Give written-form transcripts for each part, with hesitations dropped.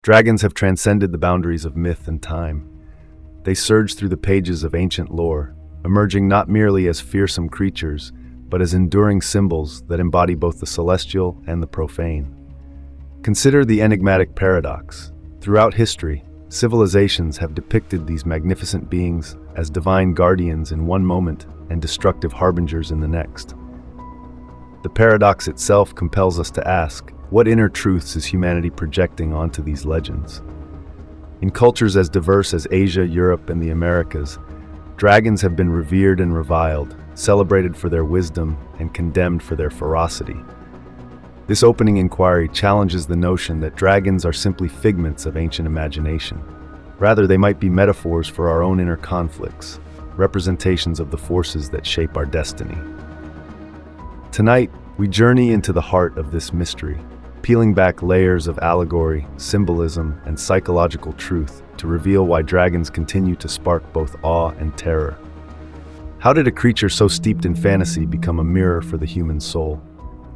Dragons have transcended the boundaries of myth and time. They surge through the pages of ancient lore, emerging not merely as fearsome creatures, but as enduring symbols that embody both the celestial and the profane. Consider the enigmatic paradox. Throughout history, civilizations have depicted these magnificent beings as divine guardians in one moment and destructive harbingers in the next. The paradox itself compels us to ask, what inner truths is humanity projecting onto these legends? In cultures as diverse as Asia, Europe, and the Americas, dragons have been revered and reviled, celebrated for their wisdom and condemned for their ferocity. This opening inquiry challenges the notion that dragons are simply figments of ancient imagination. Rather, they might be metaphors for our own inner conflicts, representations of the forces that shape our destiny. Tonight, we journey into the heart of this mystery, peeling back layers of allegory, symbolism, and psychological truth to reveal why dragons continue to spark both awe and terror. How did a creature so steeped in fantasy become a mirror for the human soul?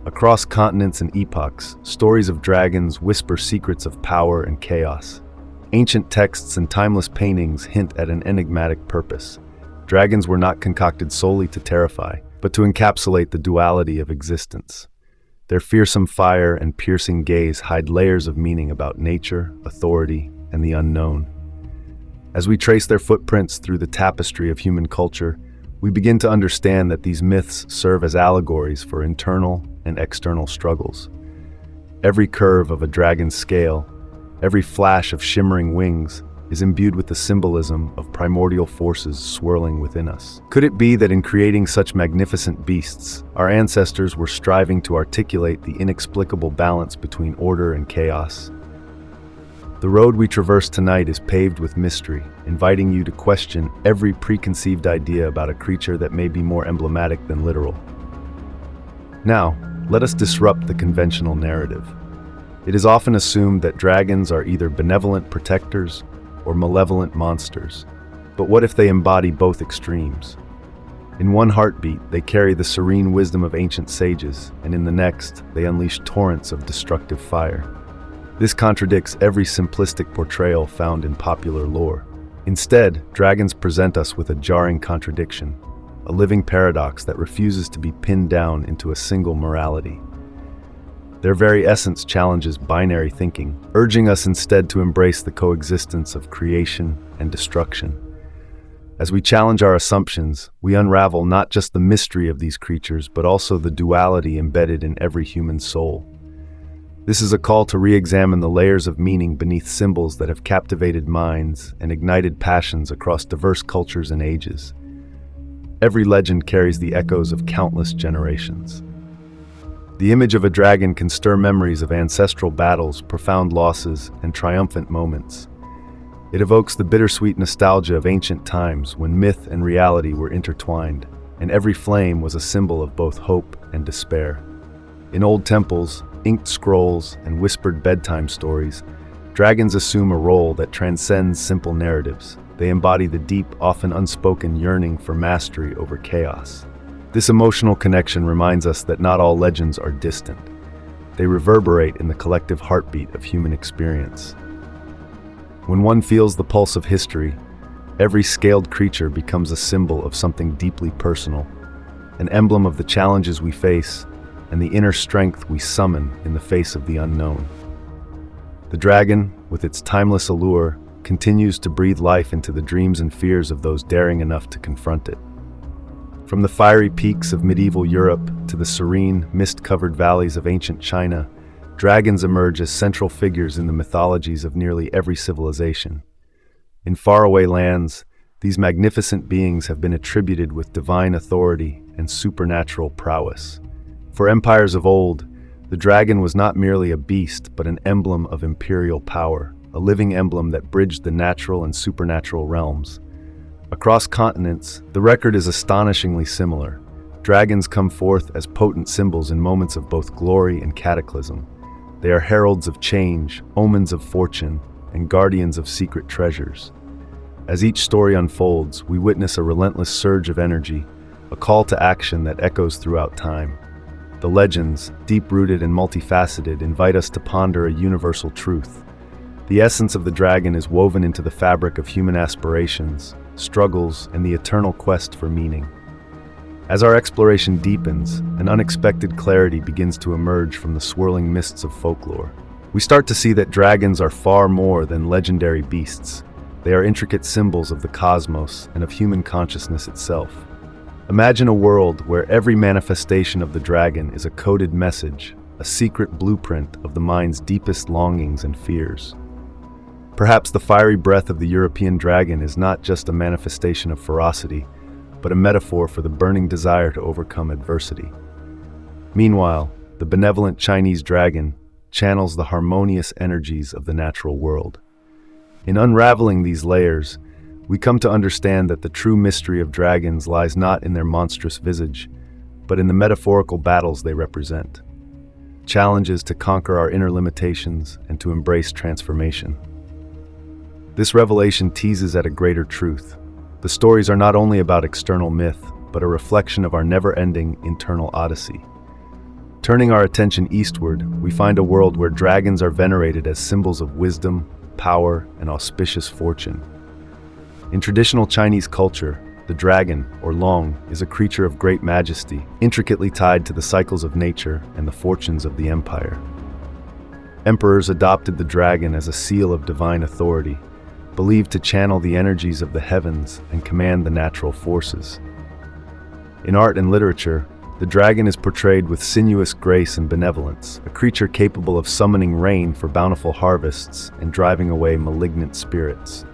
Across continents and epochs, stories of dragons whisper secrets of power and chaos. Ancient texts and timeless paintings hint at an enigmatic purpose. Dragons were not concocted solely to terrify, but to encapsulate the duality of existence. Their fearsome fire and piercing gaze hide layers of meaning about nature, authority, and the unknown. As we trace their footprints through the tapestry of human culture, we begin to understand that these myths serve as allegories for internal and external struggles. Every curve of a dragon's scale, every flash of shimmering wings, is imbued with the symbolism of primordial forces swirling within us. Could it be that in creating such magnificent beasts, our ancestors were striving to articulate the inexplicable balance between order and chaos? The road we traverse tonight is paved with mystery, inviting you to question every preconceived idea about a creature that may be more emblematic than literal. Now, let us disrupt the conventional narrative. It is often assumed that dragons are either benevolent protectors or malevolent monsters. But what if they embody both extremes? In one heartbeat, they carry the serene wisdom of ancient sages, and in the next, they unleash torrents of destructive fire. This contradicts every simplistic portrayal found in popular lore. Instead, dragons present us with a jarring contradiction, a living paradox that refuses to be pinned down into a single morality. Their very essence challenges binary thinking, urging us instead to embrace the coexistence of creation and destruction. As we challenge our assumptions, we unravel not just the mystery of these creatures, but also the duality embedded in every human soul. This is a call to re-examine the layers of meaning beneath symbols that have captivated minds and ignited passions across diverse cultures and ages. Every legend carries the echoes of countless generations. The image of a dragon can stir memories of ancestral battles, profound losses, and triumphant moments. It evokes the bittersweet nostalgia of ancient times when myth and reality were intertwined, and every flame was a symbol of both hope and despair. In old temples, inked scrolls, and whispered bedtime stories, dragons assume a role that transcends simple narratives. They embody the deep, often unspoken yearning for mastery over chaos. This emotional connection reminds us that not all legends are distant. They reverberate in the collective heartbeat of human experience. When one feels the pulse of history, every scaled creature becomes a symbol of something deeply personal, an emblem of the challenges we face and the inner strength we summon in the face of the unknown. The dragon, with its timeless allure, continues to breathe life into the dreams and fears of those daring enough to confront it. From the fiery peaks of medieval Europe to the serene, mist-covered valleys of ancient China, dragons emerge as central figures in the mythologies of nearly every civilization. In faraway lands, these magnificent beings have been attributed with divine authority and supernatural prowess. For empires of old, the dragon was not merely a beast, but an emblem of imperial power, a living emblem that bridged the natural and supernatural realms. Across continents, the record is astonishingly similar. Dragons come forth as potent symbols in moments of both glory and cataclysm. They are heralds of change, omens of fortune, and guardians of secret treasures. As each story unfolds, we witness a relentless surge of energy, a call to action that echoes throughout time. The legends, deep-rooted and multifaceted, invite us to ponder a universal truth. The essence of the dragon is woven into the fabric of human aspirations, struggles, and the eternal quest for meaning. As our exploration deepens, an unexpected clarity begins to emerge from the swirling mists of folklore. We start to see that dragons are far more than legendary beasts. They are intricate symbols of the cosmos and of human consciousness itself. Imagine a world where every manifestation of the dragon is a coded message, a secret blueprint of the mind's deepest longings and fears. Perhaps the fiery breath of the European dragon is not just a manifestation of ferocity, but a metaphor for the burning desire to overcome adversity. Meanwhile, the benevolent Chinese dragon channels the harmonious energies of the natural world. In unraveling these layers, we come to understand that the true mystery of dragons lies not in their monstrous visage, but in the metaphorical battles they represent. Challenges to conquer our inner limitations and to embrace transformation. This revelation teases at a greater truth. The stories are not only about external myth, but a reflection of our never-ending internal odyssey. Turning our attention eastward, we find a world where dragons are venerated as symbols of wisdom, power, and auspicious fortune. In traditional Chinese culture, the dragon, or lóng, is a creature of great majesty, intricately tied to the cycles of nature and the fortunes of the empire. Emperors adopted the dragon as a seal of divine authority, believed to channel the energies of the heavens and command the natural forces. In art and literature, the dragon is portrayed with sinuous grace and benevolence, a creature capable of summoning rain for bountiful harvests and driving away malignant spirits.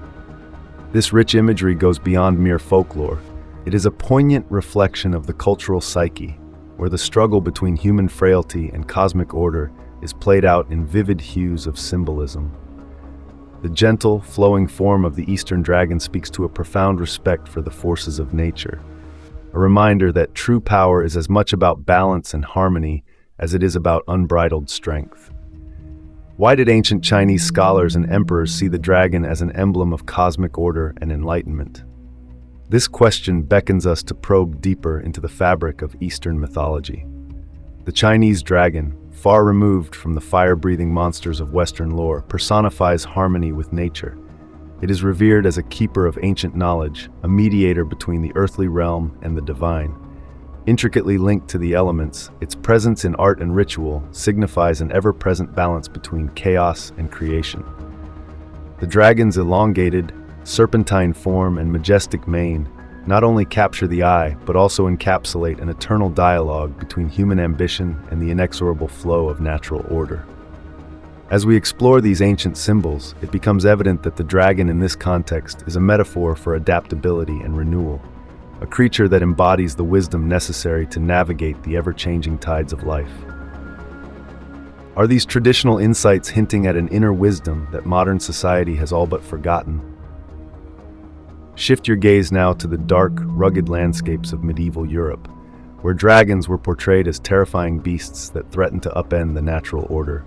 This rich imagery goes beyond mere folklore. It is a poignant reflection of the cultural psyche, where the struggle between human frailty and cosmic order is played out in vivid hues of symbolism. The gentle, flowing form of the Eastern dragon speaks to a profound respect for the forces of nature, a reminder that true power is as much about balance and harmony as it is about unbridled strength. Why did ancient Chinese scholars and emperors see the dragon as an emblem of cosmic order and enlightenment? This question beckons us to probe deeper into the fabric of Eastern mythology. The Chinese dragon, far removed from the fire-breathing monsters of Western lore, personifies harmony with nature. It is revered as a keeper of ancient knowledge, a mediator between the earthly realm and the divine. Intricately linked to the elements, its presence in art and ritual signifies an ever-present balance between chaos and creation. The dragon's elongated, serpentine form and majestic mane not only capture the eye, but also encapsulate an eternal dialogue between human ambition and the inexorable flow of natural order. As we explore these ancient symbols, it becomes evident that the dragon in this context is a metaphor for adaptability and renewal, a creature that embodies the wisdom necessary to navigate the ever-changing tides of life. Are these traditional insights hinting at an inner wisdom that modern society has all but forgotten? Shift your gaze now to the dark, rugged landscapes of medieval Europe, where dragons were portrayed as terrifying beasts that threatened to upend the natural order.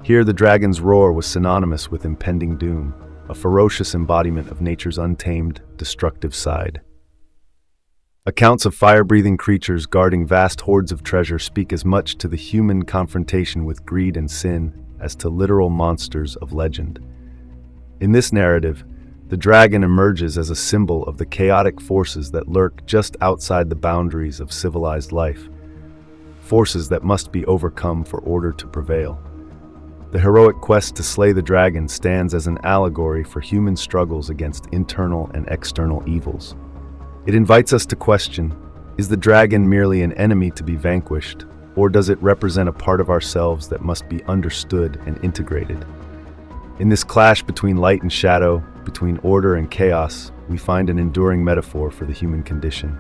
Here, the dragon's roar was synonymous with impending doom, a ferocious embodiment of nature's untamed, destructive side. Accounts of fire-breathing creatures guarding vast hordes of treasure speak as much to the human confrontation with greed and sin as to literal monsters of legend. In this narrative, the dragon emerges as a symbol of the chaotic forces that lurk just outside the boundaries of civilized life, forces that must be overcome for order to prevail. The heroic quest to slay the dragon stands as an allegory for human struggles against internal and external evils. It invites us to question, is the dragon merely an enemy to be vanquished, or does it represent a part of ourselves that must be understood and integrated? In this clash between light and shadow, between order and chaos, we find an enduring metaphor for the human condition.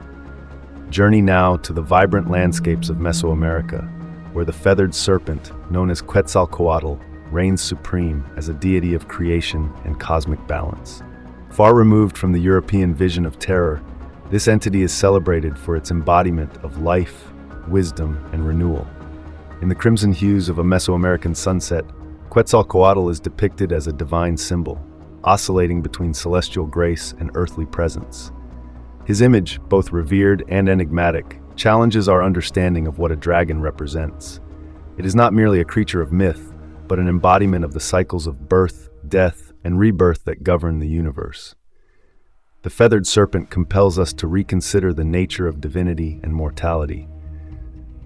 Journey now to the vibrant landscapes of Mesoamerica, where the feathered serpent, known as Quetzalcoatl, reigns supreme as a deity of creation and cosmic balance. Far removed from the European vision of terror, this entity is celebrated for its embodiment of life, wisdom, and renewal. In the crimson hues of a Mesoamerican sunset, Quetzalcoatl is depicted as a divine symbol, oscillating between celestial grace and earthly presence. His image, both revered and enigmatic, challenges our understanding of what a dragon represents. It is not merely a creature of myth, but an embodiment of the cycles of birth, death, and rebirth that govern the universe. The feathered serpent compels us to reconsider the nature of divinity and mortality.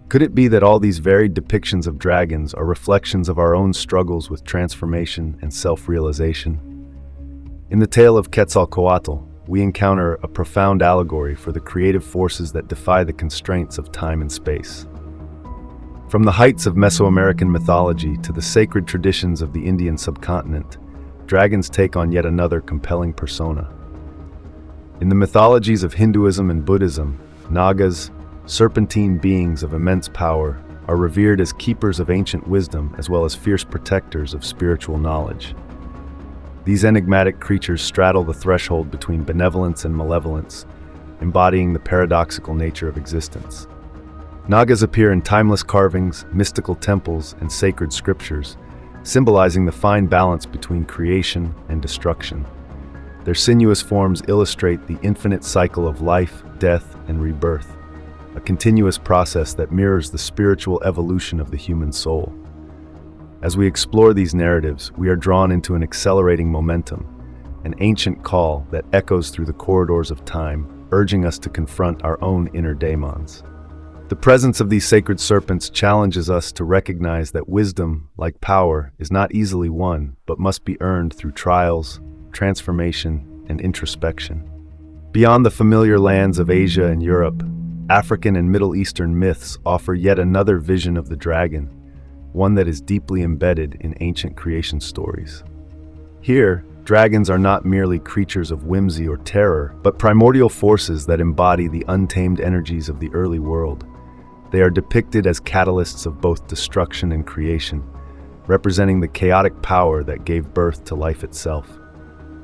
Could it be that all these varied depictions of dragons are reflections of our own struggles with transformation and self-realization? In the tale of Quetzalcoatl, we encounter a profound allegory for the creative forces that defy the constraints of time and space. From the heights of Mesoamerican mythology to the sacred traditions of the Indian subcontinent, dragons take on yet another compelling persona. In the mythologies of Hinduism and Buddhism, Nāgas, serpentine beings of immense power, are revered as keepers of ancient wisdom as well as fierce protectors of spiritual knowledge. These enigmatic creatures straddle the threshold between benevolence and malevolence, embodying the paradoxical nature of existence. Nāgas appear in timeless carvings, mystical temples, and sacred scriptures, symbolizing the fine balance between creation and destruction. Their sinuous forms illustrate the infinite cycle of life, death, and rebirth, a continuous process that mirrors the spiritual evolution of the human soul. As we explore these narratives, we are drawn into an accelerating momentum, an ancient call that echoes through the corridors of time, urging us to confront our own inner daemons. The presence of these sacred serpents challenges us to recognize that wisdom, like power, is not easily won, but must be earned through trials, transformation, and introspection. Beyond the familiar lands of Asia and Europe, African and Middle Eastern myths offer yet another vision of the dragon, one that is deeply embedded in ancient creation stories. Here, dragons are not merely creatures of whimsy or terror, but primordial forces that embody the untamed energies of the early world. They are depicted as catalysts of both destruction and creation, representing the chaotic power that gave birth to life itself.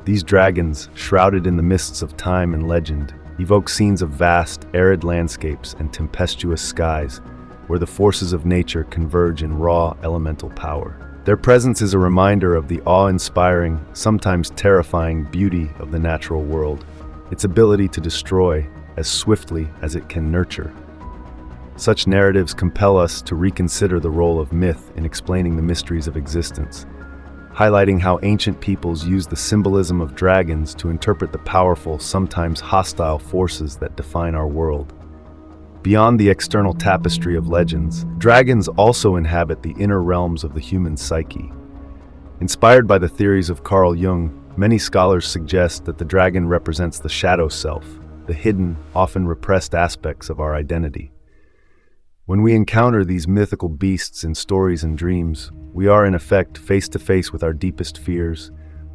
These dragons, shrouded in the mists of time and legend, evoke scenes of vast, arid landscapes and tempestuous skies, where the forces of nature converge in raw, elemental power. Their presence is a reminder of the awe-inspiring, sometimes terrifying beauty of the natural world, its ability to destroy as swiftly as it can nurture. Such narratives compel us to reconsider the role of myth in explaining the mysteries of existence, highlighting how ancient peoples used the symbolism of dragons to interpret the powerful, sometimes hostile forces that define our world. Beyond the external tapestry of legends, dragons also inhabit the inner realms of the human psyche. Inspired by the theories of Carl Jung, many scholars suggest that the dragon represents the shadow self, the hidden, often repressed aspects of our identity. When we encounter these mythical beasts in stories and dreams, we are in effect face to face with our deepest fears,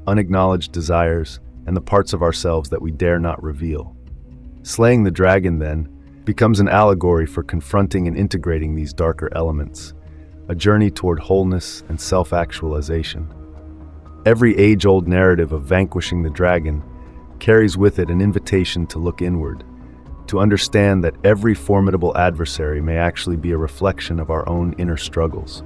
unacknowledged desires, and the parts of ourselves that we dare not reveal. Slaying the dragon, then, becomes an allegory for confronting and integrating these darker elements, a journey toward wholeness and self-actualization. Every age-old narrative of vanquishing the dragon carries with it an invitation to look inward, to understand that every formidable adversary may actually be a reflection of our own inner struggles.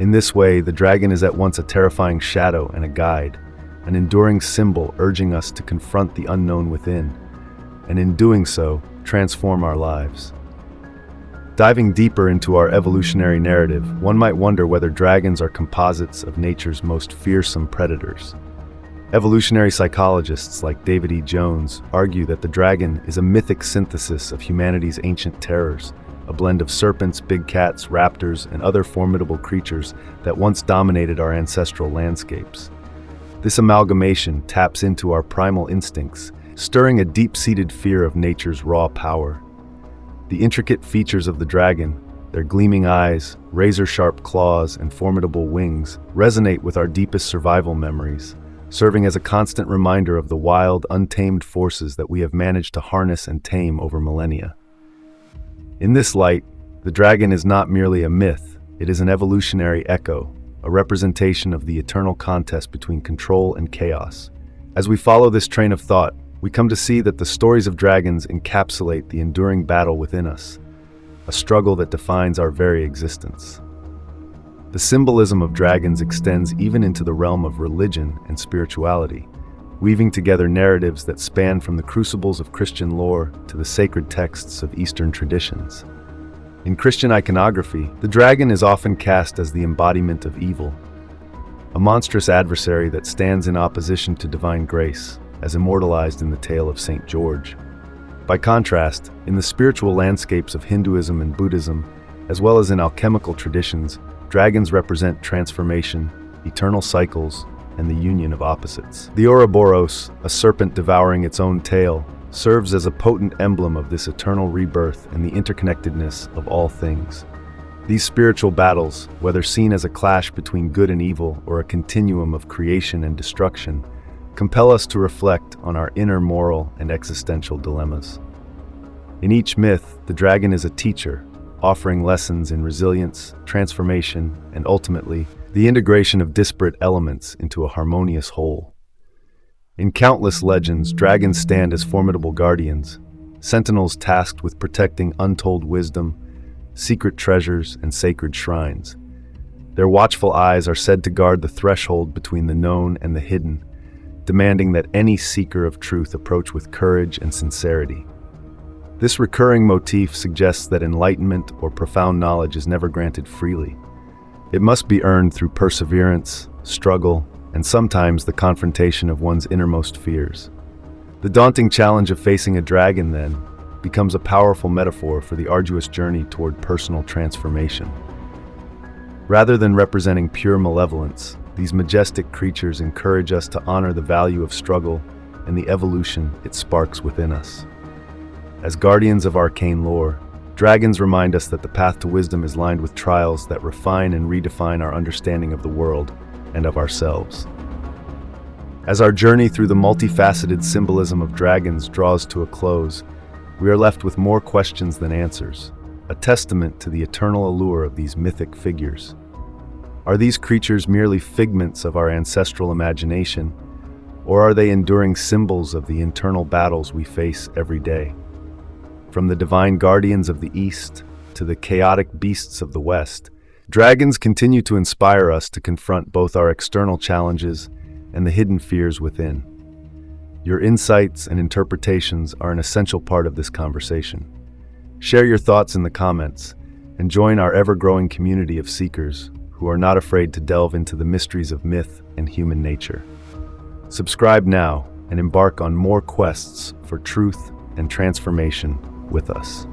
In this way, the dragon is at once a terrifying shadow and a guide, an enduring symbol urging us to confront the unknown within, and in doing so, transform our lives. Diving deeper into our evolutionary narrative, one might wonder whether dragons are composites of nature's most fearsome predators. Evolutionary psychologists like David E. Jones argue that the dragon is a mythic synthesis of humanity's ancient terrors, a blend of serpents, big cats, raptors, and other formidable creatures that once dominated our ancestral landscapes. This amalgamation taps into our primal instincts, stirring a deep-seated fear of nature's raw power. The intricate features of the dragon, their gleaming eyes, razor-sharp claws, and formidable wings, resonate with our deepest survival memories, serving as a constant reminder of the wild, untamed forces that we have managed to harness and tame over millennia. In this light, the dragon is not merely a myth, it is an evolutionary echo, a representation of the eternal contest between control and chaos. As we follow this train of thought, we come to see that the stories of dragons encapsulate the enduring battle within us, a struggle that defines our very existence. The symbolism of dragons extends even into the realm of religion and spirituality, weaving together narratives that span from the crucibles of Christian lore to the sacred texts of Eastern traditions. In Christian iconography, the dragon is often cast as the embodiment of evil. a monstrous adversary that stands in opposition to divine grace, as immortalized in the tale of St. George. By contrast, in the spiritual landscapes of Hinduism and Buddhism, as well as in alchemical traditions, dragons represent transformation, eternal cycles, and the union of opposites. The Ouroboros, a serpent devouring its own tail, serves as a potent emblem of this eternal rebirth and the interconnectedness of all things. These spiritual battles, whether seen as a clash between good and evil or a continuum of creation and destruction, compel us to reflect on our inner moral and existential dilemmas. In each myth, the dragon is a teacher, offering lessons in resilience, transformation, and ultimately, the integration of disparate elements into a harmonious whole. In countless legends, dragons stand as formidable guardians, sentinels tasked with protecting untold wisdom, secret treasures, and sacred shrines. Their watchful eyes are said to guard the threshold between the known and the hidden, demanding that any seeker of truth approach with courage and sincerity. This recurring motif suggests that enlightenment or profound knowledge is never granted freely. It must be earned through perseverance, struggle, and sometimes the confrontation of one's innermost fears. The daunting challenge of facing a dragon, then, becomes a powerful metaphor for the arduous journey toward personal transformation. Rather than representing pure malevolence, these majestic creatures encourage us to honor the value of struggle and the evolution it sparks within us. As guardians of arcane lore, dragons remind us that the path to wisdom is lined with trials that refine and redefine our understanding of the world and of ourselves. As our journey through the multifaceted symbolism of dragons draws to a close, we are left with more questions than answers, a testament to the eternal allure of these mythic figures. Are these creatures merely figments of our ancestral imagination, or are they enduring symbols of the internal battles we face every day? From the divine guardians of the East to the chaotic beasts of the West, dragons continue to inspire us to confront both our external challenges and the hidden fears within. Your insights and interpretations are an essential part of this conversation. Share your thoughts in the comments and join our ever-growing community of seekers who are not afraid to delve into the mysteries of myth and human nature. Subscribe now and embark on more quests for truth and transformation with us.